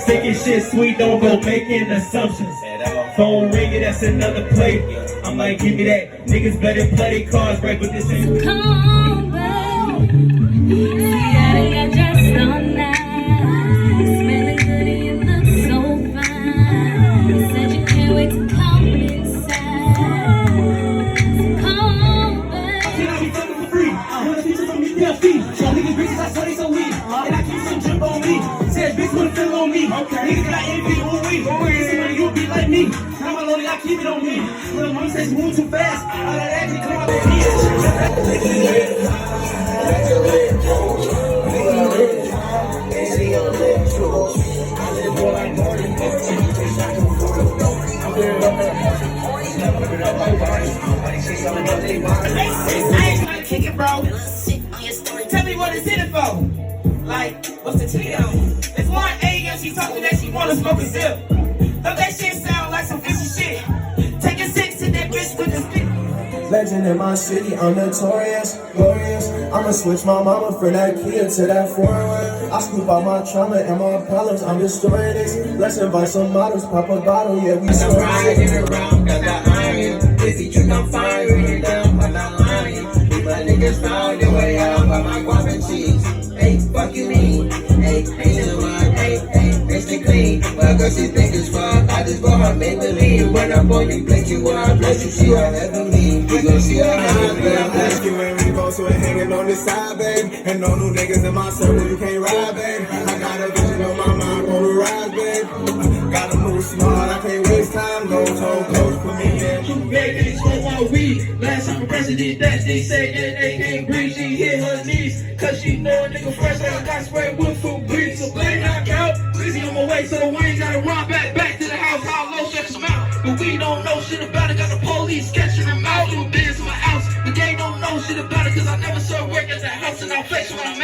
Sick as shit, sweet, don't go making assumptions. Phone ringing, that's another play. I'm like, give me that. Niggas better play their cards right, but this ain't. Come on, babe. See that I got dressed all night. You smelling good and you look so fine. You said you can't wait to come inside. Come on, babe. Can I be fucking for free? I wanna feature from me, they'll feed. Y'all niggas bitches, I swear they so weak. And I keep some drip on me. Said bitch wanna feel on me. Okay. Niggas got envy, ooh wee. See money, you be like me. Now my lonely, I keep it on me. Little mom says move too fast. All that action, come on, I ain't trying to kick it, bro. Tell me what it's in it for. Like, what's the TM? It's 1 a.m. She told me that she wanna smoke a zip. Don't that shit sound like some fishy shit? Take a 6 to that bitch with the spit. Legend in my city, I'm notorious, glorious. I'ma switch my mama from that kid to that foreign one. I scoop out my trauma and my problems, I'm destroying this. Let's invite some models, pop a bottle, yeah, we I'm riding around, got the iron. Busy trick, I'm firing it down, I'm not lying. Leave my niggas found their way out by my guap and cheese. Hey, fuck you mean? Hey, ain't no one, hey, Mr. Clean. Well, girl, she think it's fun. I just bought her Maybelline. When I'm on you, blink you up, bless you, she her heavenly. We gon' see her husband. Ask you and Revo, so it hanging on the side, babe. And no new niggas in my circle, you can't ride, babe. I got a vision on my mind, on the rise, babe. Gotta move smart, I can't waste time. No toe close for me, yeah. Baby, smoke my weed. Last time a president that they say it ain't green. She hit her knees, cause she know a nigga fresh like I got sprayed with food breeze. So blame knock out, busy on my way, so we ain't gotta run back to the house. How low check him out, but we don't know shit about it. Got the police sketching them out. Doing business in my house, the gang don't know shit about it, cause I never served work at the house and I'll flex when I'm